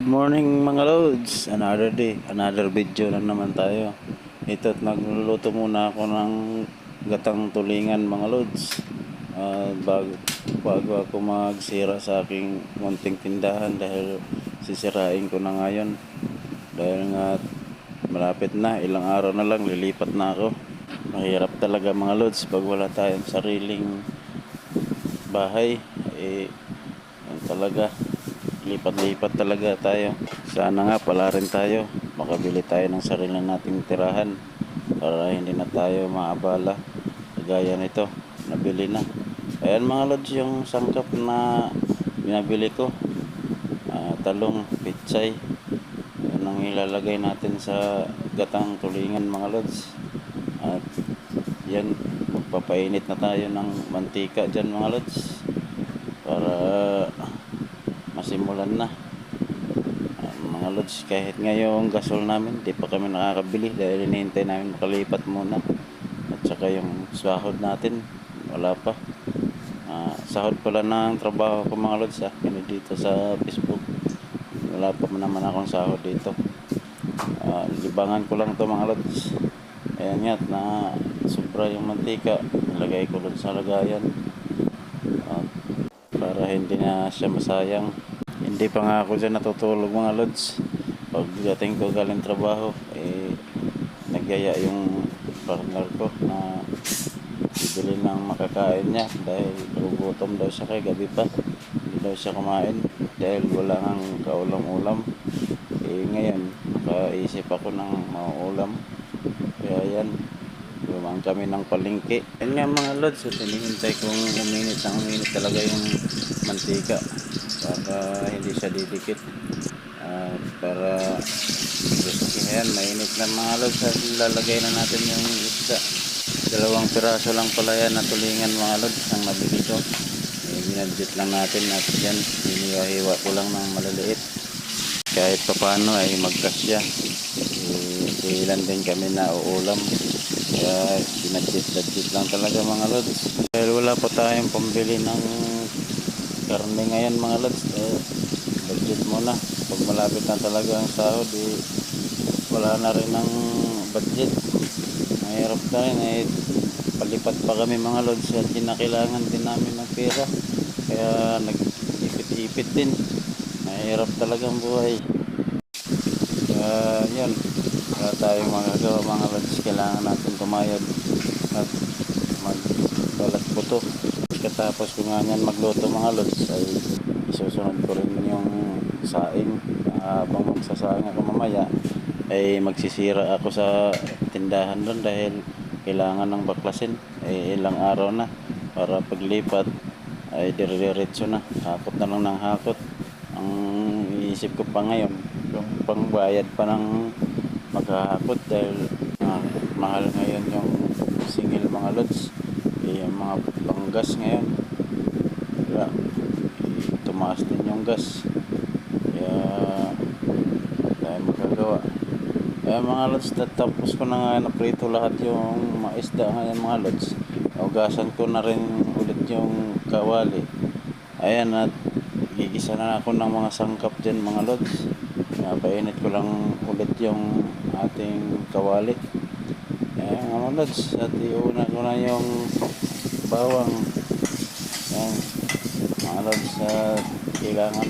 Good morning mga loads, another day, another video na naman tayo. Ito't nagluluto muna ako ng gatang tulingan mga loads. Bago ako magsira sa aking munting tindahan dahil sisirain ko na ngayon. Dahil nga malapit na, ilang araw na lang lilipat na ako. Mahirap talaga mga loads pag wala tayong sariling bahay. Talaga lipat-lipat talaga tayo. Sana nga pala rin tayo makabili tayo ng sarili nating tirahan para hindi na tayo maabala kagaya nito, nabili na. Ayan mga lods, yung sangkap na binabili ko, talong, pitsay, yan ang ilalagay natin sa gatang tulingan mga lods. At yan, magpapainit na tayo ng mantika dyan mga lods para masimulan na. Mga lods, kahit ngayong gasol namin di pa kami nakakabili dahil hinihintay namin makalipat muna. At saka yung sahod natin wala pa. Sahod pala ng trabaho ko mga lods, dito sa Facebook. Wala pa naman akong sahod dito. Libangan ko lang to mga lods. Ayan nga, na sobra yung mantika, nilagay ko doon sa lagayan para hindi na siya masayang. Hindi pa nga ako dyan natutulog mga lods. Pagdating ko galing trabaho, nagyaya yung partner ko na bibili ng makakain niya dahil gugutom daw siya kay gabi pa. Hindi daw siya kumain dahil wala nang kaulam-ulam. Ngayon, nakaisip ako ng mauulam. Kaya yan, lumang kami ng palengke. Yan nga mga lods, hinihintay kong uminit talaga yung mantika para hindi siya didikit. Para yan, mainit na mga lods. Lalagay na natin yung isda. 2 piraso lang pala yan na tulingan mga lods ang nabili ko. Binadget lang natin at yan, hiniwa-hiwa ko lang ng maliliit kahit pa paano ay magkasya. Ilan din kami na uulam, kaya binadget lang talaga mga lods dahil wala pa tayong pambili ng karne ngayon mga lods. Budget muna, pag malapit na talaga ang sahod wala na rin ng budget. Mahirap na rin, palipat pa kami mga lods at kinakailangan din namin ng pera, kaya nag-ipit-ipit din. Mahirap talagang buhay. Kaya yun, wala tayong magagawa mga lods, kailangan natin kumayod at magbalat puto. Katapos ko nga yan magluto mga lods ay isusunod ko rin yung saing. Habang magsasaing ako mamaya ay magsisira ako sa tindahan doon dahil kailangan ng baklasin. Ilang araw na para paglipat ay dire-diretso na, hakot na lang ng hakot. Ang iisip ko pa ngayon yung pangbayad pa ng maghahakot dahil mahal ngayon yung singil mga lods. Yung mga panggas ngayon, kaya tumaas din yung gas, kaya tayo magagawa. Kaya mga lods, tapos ko na nga naprito lahat yung maisda ngayon mga lods. Ugasan ko na rin ulit yung kawali. Ayan, at gigisa na ako ng mga sangkap dyan mga lods. Painit ko lang ulit yung ating kawali. Ayan mga lods, at iuna ko na yung bawang. Ayan mga lods, kailangan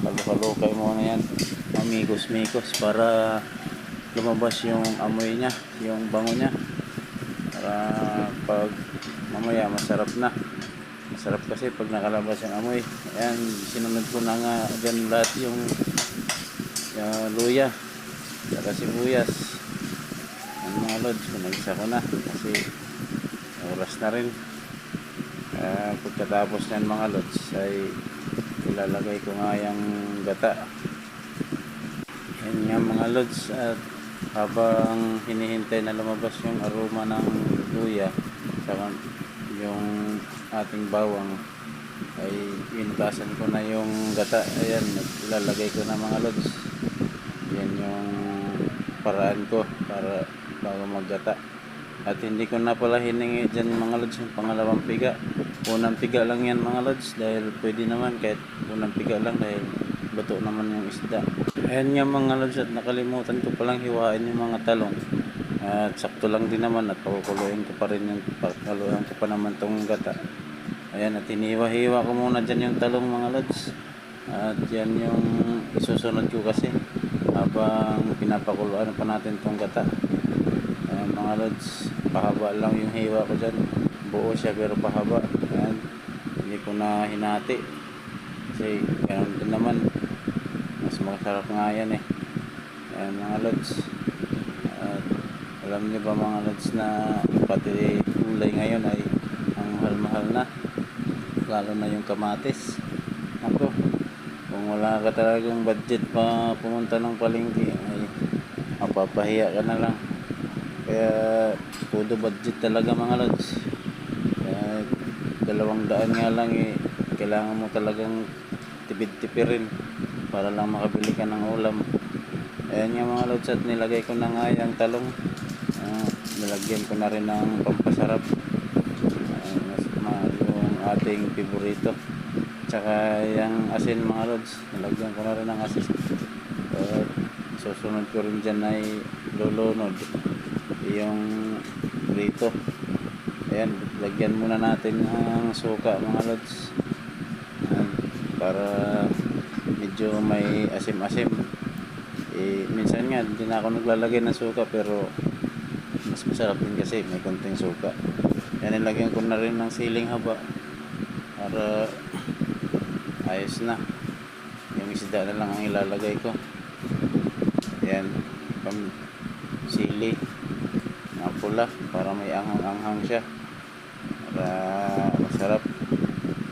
makalukay muna yan, mamigos-migos para lumabas yung amoy nya, yung bango nya, para pag mamaya masarap na. Masarap kasi pag nakalabas yung amoy. Ayan, sinunod ko na nga dyan lahat yung luya saka sibuyas. Ayan mga lods, pinagisa ko na kasi oras na rin. Pagkatapos yan mga lods ay ilalagay ko nga yung gata. Yan nga mga lods, at habang hinihintay na lumabas yung aroma ng luya saka yung ating bawang ay inugasan ko na yung gata. Ayan, ilalagay ko na mga lods. Yan yung paraan ko para bago maggata. At hindi ko na pala hiningi dyan mga lods yung pangalawang piga. Unang piga lang yan mga lods dahil pwede naman kahit unang piga lang dahil luto naman yung isda. Ayan nga mga lods, at nakalimutan ko palang hiwain yung mga talong. At sakto lang din naman at pakukuluin ko pa rin yung pakaluan ko pa naman tong gata. Ayan, at hiniwa-hiwa ko muna dyan yung talong mga lods. At yan yung isusunod ko kasi habang pinapakuluan pa natin tong gata. Ayan mga lods, pahaba lang yung hiwa ko dyan. Buo siya pero pahaba. Ayan, hindi ko na hinati kasi ganoon din naman, mas masarap nga yan eh. Ayan mga lods, at alam niyo ba mga lods na pati gulay ngayon ay ang mahal-mahal na, lalo na yung kamatis. Ako, kung wala ka talagang budget pa pumunta ng palengke ay mapapahiya ka na lang. Kaya pudo budget talaga mga lods. Kaya 200 nga lang eh, kailangan mo talagang tipid-tipirin para lang makabili ka ng ulam. Ayan nga mga lods, at nilagay ko na nga yung talong. Nilagyan ko na rin ng pampasarap. Yung ating piborito. Tsaka yung asin mga lods, nilagyan ko na rin ng asin. Susunod ko rin dyan ay lulunod yung rito. Ayan, lagyan muna natin ng suka mga lods. Para medyo may asim-asim. Minsan nga hindi na ako naglalagay ng suka, pero mas masarap din kasi may konting suka. Yan, nilagyan ko na rin ng siling haba para ayos na. Yung isda na lang ang ilalagay ko. Yan, sili na pula para may anghang-anghang siya, para masarap.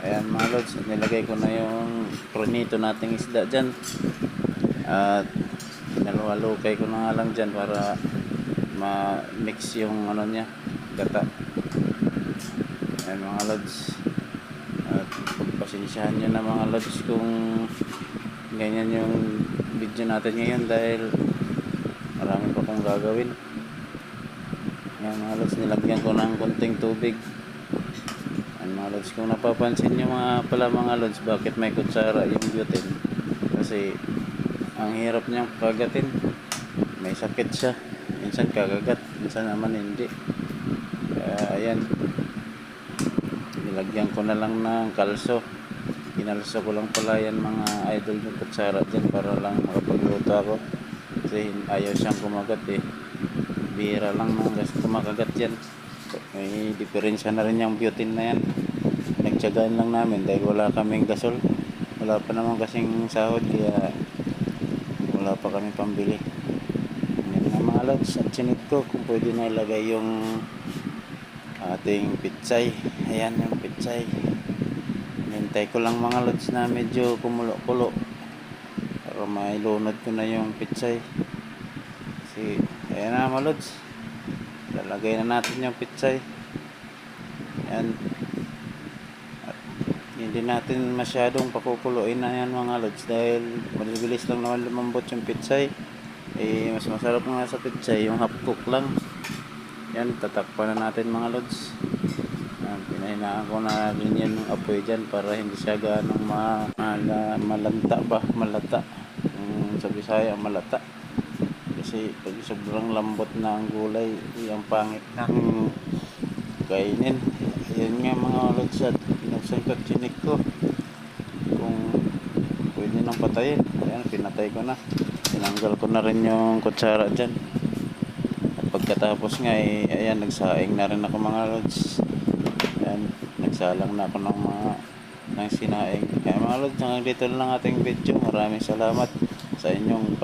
Ayan mga lods, nilagay ko na yung pronito nating isda dyan. At naluhalukay ko na nga lang dyan para ma-mix yung ano niya, gata. Ayan mga lods, at pagpasensyahan nyo na mga lods kung ganyan yung video natin ngayon dahil marami pa kong gagawin. Ayan mga lods, nilagyan ko ng konting tubig. Mga lods, kung napapansin nyo mga lods, bakit may kutsara yung butane? Kasi ang hirap niyang kagatin, may sakit siya, minsan kagagat, minsan naman hindi. Ayan, nilagyan ko na lang ng kalso. Kinalso ko lang pala yan mga idol yung kutsara dyan para lang makapagluto ako, kasi ayaw siyang kumagat eh. Bihira lang nang kumakagat yan. May diferensya na rin yung butane na yan. Nagtsagaan lang namin dahil wala kaming gasol, wala pa naman kasing sahod, kaya wala pa kami pambili. Yan na mga lods, at sinit ko kung pwede na ilagay yung ating pitsay. Ayan yung pitsay. Hintay ko lang mga lods na medyo kumulo-kulo para mailunod ko na yung pitsay. Kasi ayan na mga lods, lalagay na natin yung pitsay. Ayan, hindi natin masyadong pakukuluin na yan mga lods dahil mabilis lang naman lumambot yung pitsay. Mas masarap nga sa pitsay yung half cook lang. Yan, tatakpan na natin mga lods. Pinahinaan ko na rin yan ng apoy dyan para hindi siya ganong malanta ba, malata. Sa Bisaya malata, kasi pag sobrang lambot na ang gulay, yung pangit ng kainin. Yan nga mga lods, at pinuksan ko chinik ko kung pwede nang patayin. Ayan, pinatay ko na, tinanggal ko na rin yung kutsara dyan. At pagkatapos nga ayan, nagsaing na rin ako mga lods. Ayan, nagsalang na ako ng sinaing. Kaya mga lods, hanggang dito lang ating video. Maraming salamat sa inyong